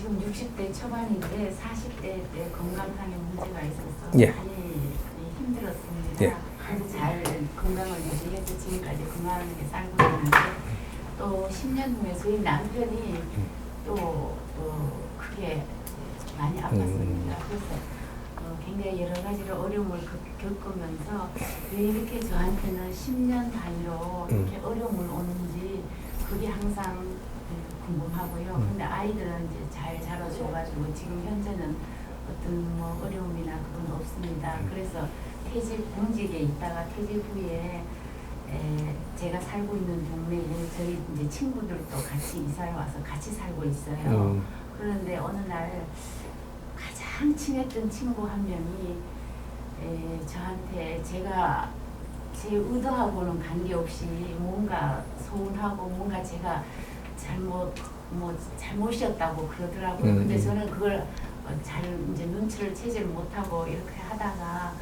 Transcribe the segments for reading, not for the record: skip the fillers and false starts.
지금 60대 초반인데 40대 때 건강상의 문제가 있어서 예. 많이 힘들었습니다. 예. 그래서 잘 건강을 유지해서 지금까지 건강하게 살고 있는데 또 10년 후에 저희 남편이 또 크게 많이 아팠습니다. 그래서 굉장히 여러 가지로 어려움을 겪으면서 왜 이렇게 저한테는 10년 단위로 이렇게 어려움을 오는지 그게 항상 궁금하고요. 근데 아이들은 이제 잘 자라줘가지고 지금 현재는 어떤 뭐 어려움이나 그건 없습니다. 그래서 퇴직 공직에 있다가 퇴직 후에 제가 살고 있는 동네에 저희 이제 친구들도 같이 이사를 와서 같이 살고 있어요. 그런데 어느 날 가장 친했던 친구 한 명이 저한테 제가 제 의도하고는 관계없이 뭔가 소원하고 뭔가 제가 잘못이었다고 그러더라고요. 근데 저는 그걸 잘 이제 눈치를 채질 못하고 이렇게 하다가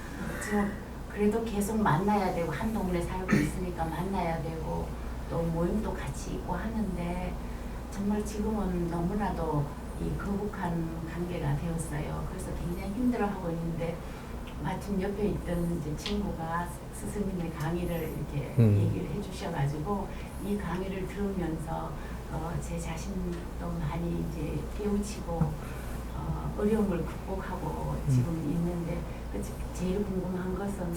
지금 그래도 계속 만나야 되고 한 동네 살고 있으니까 만나야 되고 또 모임도 같이 있고 하는데 정말 지금은 너무나도 이 거북한 관계가 되었어요. 그래서 굉장히 힘들어하고 있는데 마침 옆에 있던 이제 친구가 스승님의 강의를 이렇게 얘기를 해주셔가지고 이 강의를 들으면서 제 자신도 많이 이제 깨우치고 어려움을 극복하고 지금 있는데 제일 궁금한 것은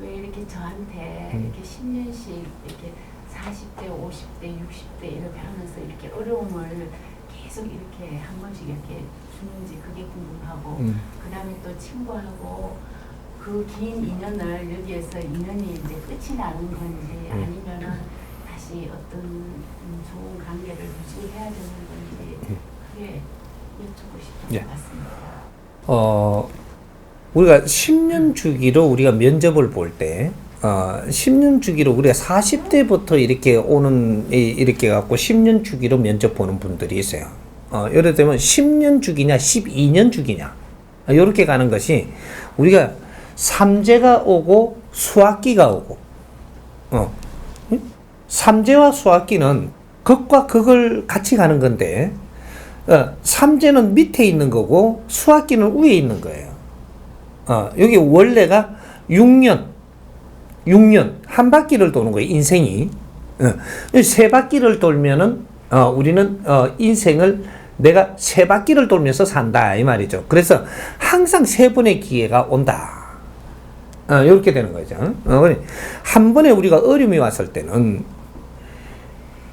왜 이렇게 저한테 이렇게 10년씩 이렇게 40대, 50대, 60대 이렇게 하면서 이렇게 어려움을 계속 이렇게 한 번씩 이렇게 주는지 그게 궁금하고 그 다음에 또 친구하고 그 긴 인연을 여기에서 인연이 이제 끝이 나는 건지 아니면은 다시 어떤 좋은 관계를 유지해야 되는 건지 그게 여쭙고 싶은 것 같습니다. 우리가 10년 주기로 우리가 면접을 볼 때 10년 주기로 우리가 40대부터 이렇게 이렇게 갖고 10년 주기로 면접 보는 분들이 있어요. 예를 들면 10년 주기냐 12년 주기냐 이렇게 가는 것이 우리가 삼재가 오고 수학기가 오고 삼재와 수학기는 극과 극을 같이 가는 건데 삼재는 밑에 있는 거고 수학기는 위에 있는 거예요. 여기 원래가 6년 한 바퀴를 도는 거예요. 인생이 세 바퀴를 돌면은 우리는 인생을 내가 세 바퀴를 돌면서 산다 이 말이죠. 그래서 항상 세 번의 기회가 온다. 이렇게 되는 거죠. 한 번에 우리가 어려움이 왔을 때는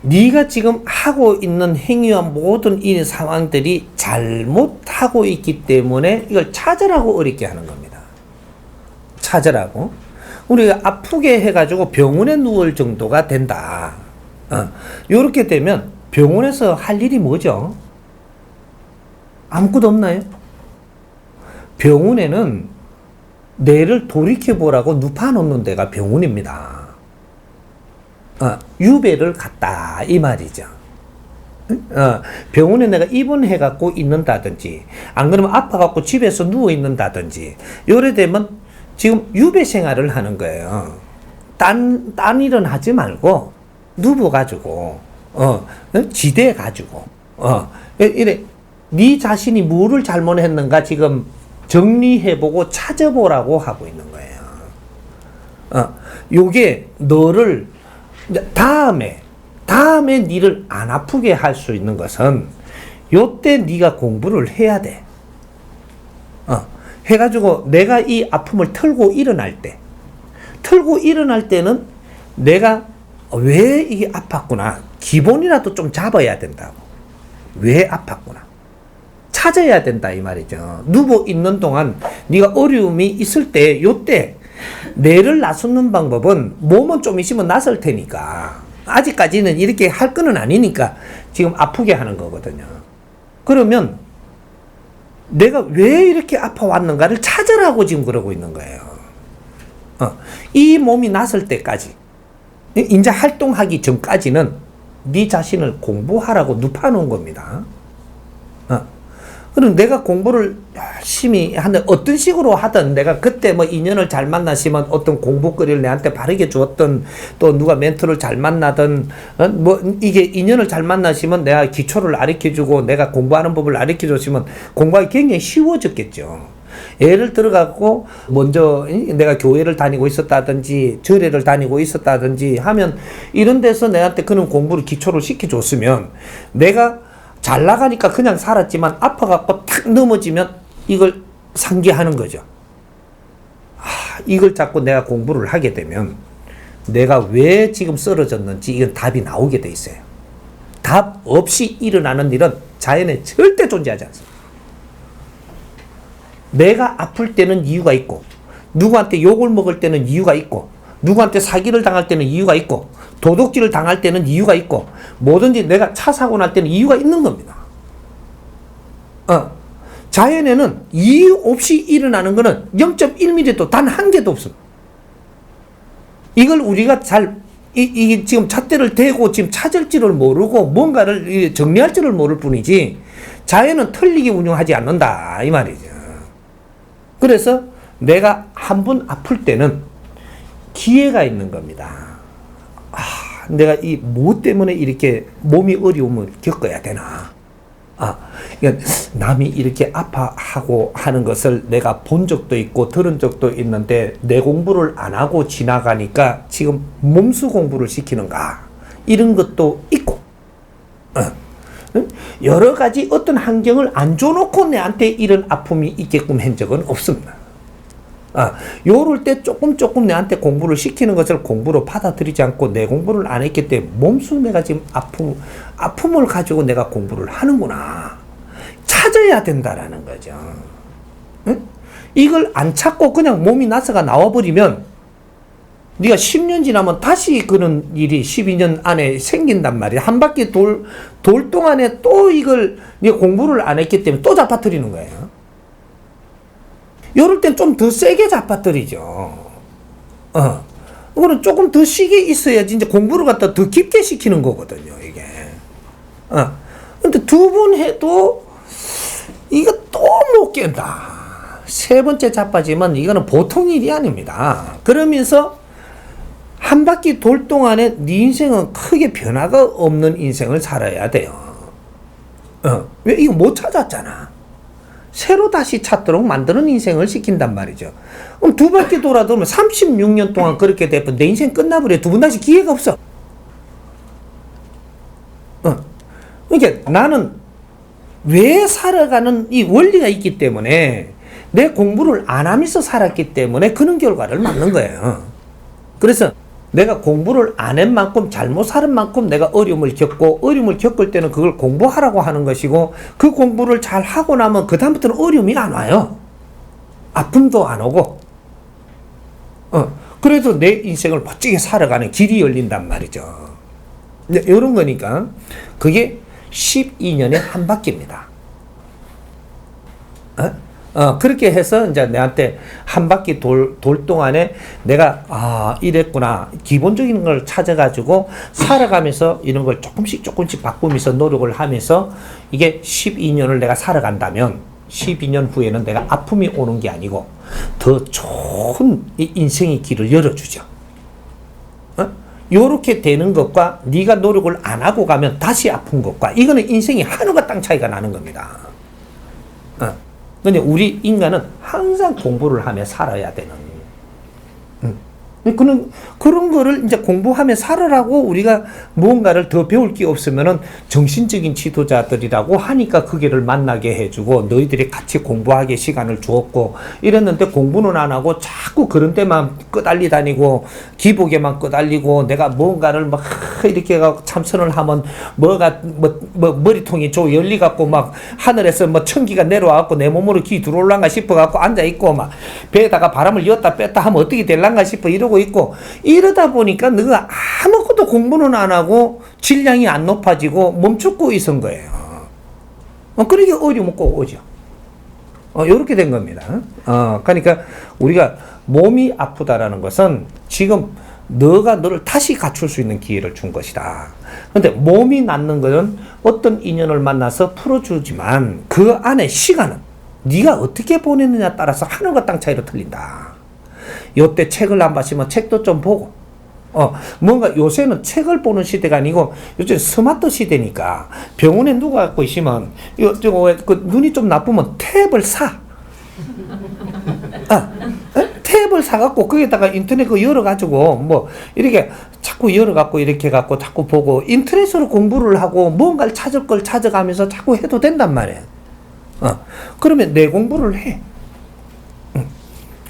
네가 지금 하고 있는 행위와 모든 이 상황들이 잘못하고 있기 때문에 이걸 찾으라고 어렵게 하는 겁니다. 찾으라고. 우리가 아프게 해가지고 병원에 누울 정도가 된다. 이렇게 되면 병원에서 할 일이 뭐죠? 아무것도 없나요? 병원에는 뇌를 돌이켜보라고 눕혀놓는 데가 병원입니다. 유배를 갔다 이 말이죠. 병원에 내가 입원해갖고 있는다든지 안 그러면 아파갖고 집에서 누워있는다든지 요래 되면 지금 유배 생활을 하는 거예요. 딴 일은 하지 말고 누워가지고 지대 가지고 이래 네 자신이 뭐를 잘못했는가 지금 정리해보고 찾아보라고 하고 있는 거예요. 요게 너를 다음에 니를 안 아프게 할 수 있는 것은 요때 네가 공부를 해야 돼. 해가지고 내가 이 아픔을 털고 일어날 때는 내가 왜 이게 아팠구나 기본이라도 좀 잡아야 된다고. 왜 아팠구나 찾아야 된다 이 말이죠. 누워 있는 동안 네가 어려움이 있을 때 요때 뇌를 나서는 방법은 몸은 좀 있으면 나설 테니까 아직까지는 이렇게 할 거는 아니니까 지금 아프게 하는 거거든요. 그러면 내가 왜 이렇게 아파왔는가를 찾으라고 지금 그러고 있는 거예요. 이 몸이 나설 때까지 이제 활동하기 전까지는 네 자신을 공부하라고 눕혀놓은 겁니다. 그럼 내가 공부를 열심히 하는, 어떤 식으로 하든, 내가 그때 뭐 인연을 잘 만나시면 어떤 공부거리를 내한테 바르게 주었던, 또 누가 멘토를 잘 만나든, 뭐 이게 인연을 잘 만나시면 내가 기초를 가르쳐주고 내가 공부하는 법을 가르쳐줬으면 공부하기 굉장히 쉬워졌겠죠. 예를 들어갖고 먼저 내가 교회를 다니고 있었다든지 절에를 다니고 있었다든지 하면 이런 데서 내한테 그런 공부를 기초를 시켜줬으면 내가 잘 나가니까 그냥 살았지만 아파갖고 탁 넘어지면 이걸 상기하는 거죠. 이걸 자꾸 내가 공부를 하게 되면 내가 왜 지금 쓰러졌는지 이건 답이 나오게 돼 있어요. 답 없이 일어나는 일은 자연에 절대 존재하지 않습니다. 내가 아플 때는 이유가 있고, 누구한테 욕을 먹을 때는 이유가 있고, 누구한테 사기를 당할 때는 이유가 있고, 도둑질을 당할 때는 이유가 있고, 뭐든지 내가 차 사고 날 때는 이유가 있는 겁니다. 자연에는 이유 없이 일어나는 것은 0.1mm도 단 한 개도 없습니다. 이걸 우리가 이게 지금 잣대를 대고 지금 찾을 줄을 모르고 뭔가를 정리할 줄을 모를 뿐이지, 자연은 틀리게 운영하지 않는다 이 말이죠. 그래서 내가 한 번 아플 때는 기회가 있는 겁니다. 내가 이 뭐 때문에 이렇게 몸이 어려움을 겪어야 되나? 그러니까 남이 이렇게 아파하고 하는 것을 내가 본 적도 있고 들은 적도 있는데 내 공부를 안 하고 지나가니까 지금 몸수 공부를 시키는가? 이런 것도 있고, 여러 가지 어떤 환경을 안 줘놓고 내한테 이런 아픔이 있게끔 한 적은 없습니다. 요럴 때 조금 내한테 공부를 시키는 것을 공부로 받아들이지 않고 내 공부를 안 했기 때문에 몸소 내가 지금 아픔을 가지고 내가 공부를 하는구나. 찾아야 된다라는 거죠. 응? 이걸 안 찾고 그냥 몸이 나서가 나와버리면 네가 10년 지나면 다시 그런 일이 12년 안에 생긴단 말이야. 한 바퀴 돌 동안에 또 이걸 네가 공부를 안 했기 때문에 또 잡아뜨리는 거예요. 이럴 땐 좀 더 세게 잡아뜨리죠. 그거는 조금 더 쉬게 있어야지 이제 공부를 갖다 더 깊게 시키는 거거든요, 이게. 근데 두 번 해도 이거 또 못 깬다. 세 번째 자빠지면 이거는 보통 일이 아닙니다. 그러면서 한 바퀴 돌 동안에 네 인생은 크게 변화가 없는 인생을 살아야 돼요. 왜? 이거 못 찾았잖아. 새로 다시 찾도록 만드는 인생을 시킨단 말이죠. 그럼 두 바퀴 돌아들면 36년 동안 그렇게 되면 내 인생 끝나버려. 두 번 다시 기회가 없어. 그러니까 나는 왜 살아가는 이 원리가 있기 때문에 내 공부를 안 하면서 살았기 때문에 그런 결과를 맞는 거예요. 그래서 내가 공부를 안 한 만큼 잘못 살은 만큼 내가 어려움을 겪고 어려움을 겪을 때는 그걸 공부하라고 하는 것이고 그 공부를 잘 하고 나면 그 다음부터는 어려움이 안 와요. 아픔도 안 오고 그래도 내 인생을 멋지게 살아가는 길이 열린단 말이죠. 이런 거니까 그게 12년의 한 바퀴입니다. 그렇게 해서 이제 내한테 한 바퀴 돌 동안에 내가 이랬구나 기본적인 걸 찾아가지고 살아가면서 이런 걸 조금씩 바꾸면서 노력을 하면서 이게 12년을 내가 살아간다면 12년 후에는 내가 아픔이 오는 게 아니고 더 좋은 인생의 길을 열어주죠. 요렇게 되는 것과 네가 노력을 안 하고 가면 다시 아픈 것과 이거는 인생이 하늘과 땅 차이가 나는 겁니다. 근데 우리 인간은 항상 공부를 하며 살아야 되는. 그런 거를 이제 공부하며 살으라고 우리가 무언가를 더 배울 게 없으면은 정신적인 지도자들이라고 하니까 그 길을 만나게 해주고 너희들이 같이 공부하게 시간을 주었고 이랬는데 공부는 안 하고 자꾸 그런 데만 끄달리 다니고 기복에만 끄달리고 내가 무언가를 막 이렇게 참선을 하면 머리통이 열리 갖고 막 하늘에서 천기가 내려와갖고 내 몸으로 기 들어올란가 싶어갖고 앉아있고 막 배에다가 바람을 넣었다 뺐다 하면 어떻게 될란가 싶어 이러고 있고 이러다 보니까 너가 아무것도 공부는 안 하고 질량이 안 높아지고 멈추고 있은 거예요. 그러게 어려움은 꼭 오죠. 요렇게 된 겁니다. 그러니까 우리가 몸이 아프다라는 것은 지금 너가 너를 다시 갖출 수 있는 기회를 준 것이다. 근데 몸이 낫는 것은 어떤 인연을 만나서 풀어주지만 그 안에 시간은 네가 어떻게 보냈느냐에 따라서 하늘과 땅 차이로 틀린다. 요때 책을 안 봤으면 책도 좀 보고 뭔가 요새는 책을 보는 시대가 아니고 요즘 스마트 시대니까 병원에 누가 갖고 있으면 그 눈이 좀 나쁘면 탭을 사. 탭을 사갖고 거기다가 인터넷 그 열어가지고 뭐 이렇게 자꾸 열어갖고 이렇게 갖고 자꾸 보고 인터넷으로 공부를 하고 뭔가를 찾을 걸 찾아가면서 자꾸 해도 된단 말이에요. 그러면 내 공부를 해.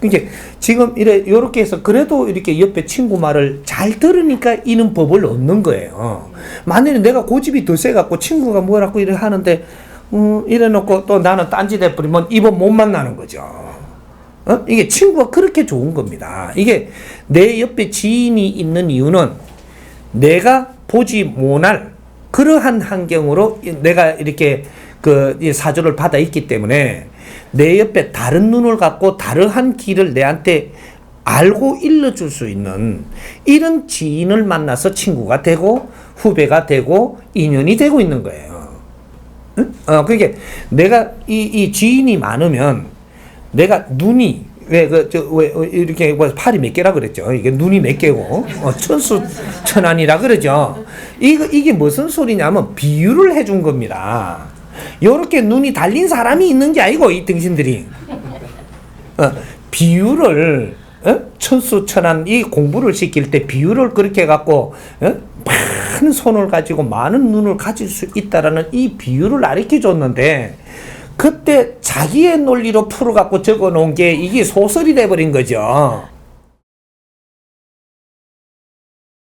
이제 지금 이렇게 해서 그래도 이렇게 옆에 친구 말을 잘 들으니까 이는 법을 얻는 거예요. 만약에 내가 고집이 더 세갖고 친구가 뭐라고 이래 하는데 이래 놓고 또 나는 딴짓 해버리면 이번 못 만나는 거죠. 이게 친구가 그렇게 좋은 겁니다. 이게 내 옆에 지인이 있는 이유는 내가 보지 못할 그러한 환경으로 내가 이렇게 그 사주를 받아 있기 때문에 내 옆에 다른 눈을 갖고 다르한 길을 내한테 알고 일러줄 수 있는 이런 지인을 만나서 친구가 되고 후배가 되고 인연이 되고 있는 거예요. 그게 내가 이 지인이 많으면 내가 눈이 왜 이렇게 팔이 몇 개라 그랬죠? 이게 눈이 몇 개고 천수천안이라 그러죠. 이게 무슨 소리냐면 비유를 해준 겁니다. 요렇게 눈이 달린 사람이 있는 게 아니고 이 등신들이 비유를 천수천안 이 공부를 시킬 때 비유를 그렇게 갖고 많은 손을 가지고 많은 눈을 가질 수 있다라는 이 비유를 가르쳐 줬는데 그때 자기의 논리로 풀어갖고 적어 놓은 게 이게 소설이 돼버린 거죠.